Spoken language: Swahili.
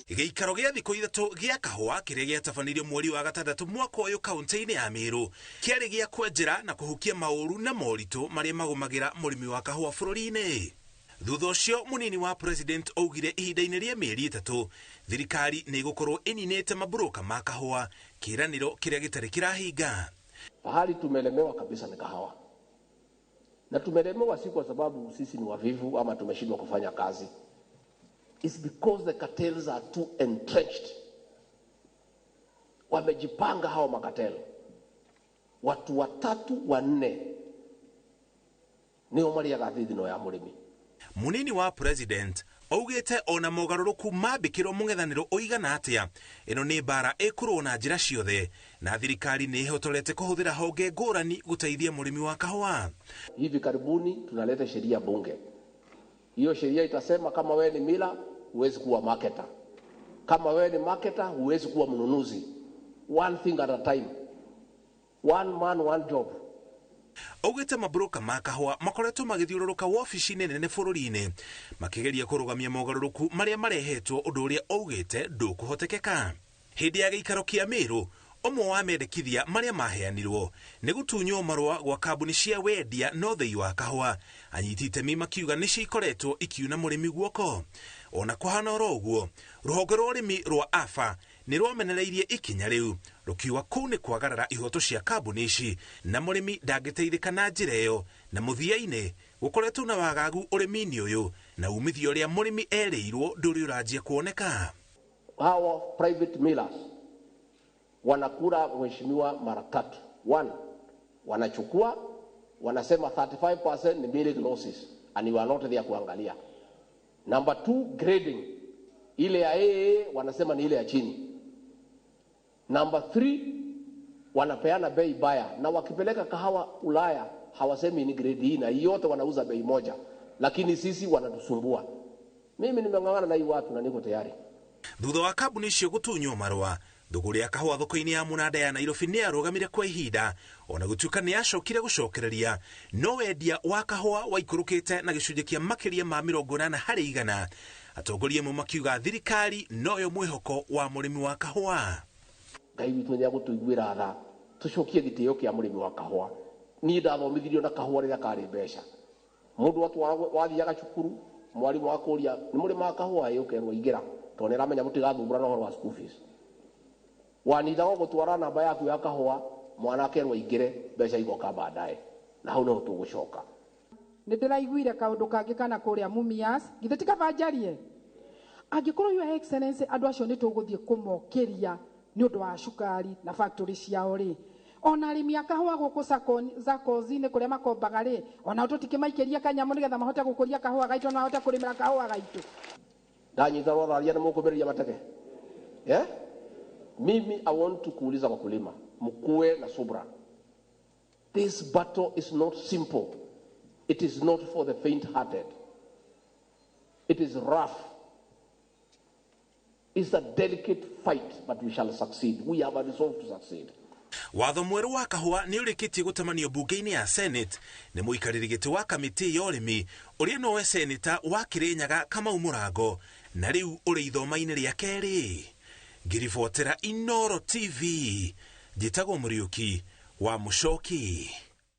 Gĩikaro gĩa thikũ ithatũ gĩa kahũa kĩrĩa gĩatabanirio mweri wa gatandatũ mwaka ũyũ kaunti-inĩ ya Meru kĩarĩ gĩa kwenjera na kũhukia maũru na moritũ marĩa magũmagĩra mũrĩmi wa kahũa bũrũri-inĩ. Thutha ũcio mũnini wa president augire ihinda-inĩ rĩa mĩeri ĩtatũ thirikari nĩ ĩgũkorwo ĩninĩte mburũka ma kahũa, kĩĩranĩro kĩrĩa gĩtarĩ kĩrahinga. Pahali tumelemewa kabisa ni kahawa, na tumelemewa si kwa sababu sisi ni wavivu ama tumeshindwa kufanya kazi. It's because the cartels are too entrenched. Wamejipanga hao makatel, watu watatu wanne nĩo marĩaga thithino ya mũrĩmi. Munini wa president augĩte ona mogarũrũku mambĩkĩrwo mũng'ethanĩro oigana atĩa, ĩno nĩ mbara ĩkũrwo na njĩra ciothe na thirikari nĩ ĩhotorete kũhũthĩra honge ngũrani gũteithia mũrĩmi wa kahũa. Hivi karibuni tunaleta sheria bunge. Hiyo sheria itasema kama wewe ni mila huwezi kuwa marketer, kama wewe ni marketer huwezi kuwa mnunuzi. One thing at a time, one man one job. Augĩte mburũka ma kahũa makoretwo magĩthiũrũrũka wobici-inĩ nene bũrũri-inĩ makĩgeria kũrũgamia mogarũrũku marĩa marehetwo, ũndũ ũrĩa augĩte ndũkũhotekeka. Hĩndĩ ya gĩikaro kĩa Meru, ũmwe wa mendekithia marĩa maheanirwo nĩ gũtunywo marũa gwa kambuni cia wendia na ũthĩi wa kahũa, anyiti itemi makiuga nĩcio ikoretwo ikiuna mũrĩmi guoko. Ona kũhana oro ũguo, rũhonge rwa ũrĩmi rwa AFA nĩ rwamenereirie ikinya rĩu rũkiuga kũu nĩ kwagarara ihoto cia kambuni ici na mũrĩmi ndangĩteithĩka na njĩra ĩyo, na mũthia-inĩ gũkoretwo na wagagu ũrĩmi-inĩ ũyũ na umithio ũrĩa mũrĩmi erĩirwo ndũrĩ ũranjia kuoneka. Hawa private millers wanakula mheshimiwa mara tatu. One, wanachukua wanasema 35% ni milk losses and you are not there kuangalia. Number two, grading. Ile ya AA wanasema ni ile ya chini. Number three, wanapeana bei baya, na wakipeleka kahawa Ulaya hawasemi ni grade hii na yote wanauza bei moja, lakini sisi wanatusumbua. Mimi nimeng'ang'ana na hii watu na niko tayari. Thutha wa kambuni icio gũtunywo marũa, thũgũrĩ ya kahũa thoko-inĩ ya mũnanda ya Nairobi nĩ yarũgamire kwa ihinda, ona gũtuĩka nĩ yacokire gũcokereria, no wendia wa kahũa waikũrũkĩte na gĩcunjĩ kĩa makĩria ma 80 harĩ igana. Atongoria amwe makiuga thirikari noyo mwĩhoko wa mũrĩmi wa kahũa. Ngai witũ nĩ agũtũiguĩra tha, tũcokie gĩtĩo kĩa mũrĩmi wa kahũa. Niĩ ndathomithirio na kahũa rĩrĩa karĩ mbeca. Mũndũ wathiaga cukuru, mwarimũ akũria nĩ mũrĩmi wa kahũa ũkerwo ingĩra, tondũ nĩ aramenya mũtigathumbũra na ũhoro wa school fees. Wanithaga gũtwara namba yaku ya kahũa, mwana akerwo ingĩre, mbeca igoka baadaye, na hau no tũgũcoka. Nĩ ndĩraiguire kaũndũ kangĩ kana kũrĩa Mumias, githĩ ti kabanjarie? Angĩkorwo Your Excellency andũ acio nĩ tũgũthiĩ kũmokĩria nĩ ũndũ wa cukari na factory ciao rĩ, ona arĩmi a kahũa gũkũ Zakozi-inĩ kũrĩa makombaga rĩ, ona tũtikĩmaikĩria kanyamũ nĩgetha mahote gũkũria kahũa gaitũ na mahote kũrĩmĩra kahũa gaitũ. Ndanyita rotharia nĩ mũkũmĩrĩria mateke. Yeah? Mimi I want to kuuliza wakulima mkuwe na subra. This battle is not simple. It is not for the faint-hearted. It is rough. It's a delicate fight, but we shall succeed. We have a resolve to succeed. Watho mwerũ wa kahũa nĩ ũrĩkĩtie gũtamanio bunge-inĩ ya Senate nĩ mũikarĩri gĩtĩ wa kamĩtĩ ya ũrĩmi ũrĩa nowe seneta wa Kĩrĩnyaga Kamau Mũrango, na rĩu ũrĩ ithoma-inĩ rĩa kerĩ. Ngĩribotera Inooro TV, njĩtagwo Mũriũki wa Mũcoki.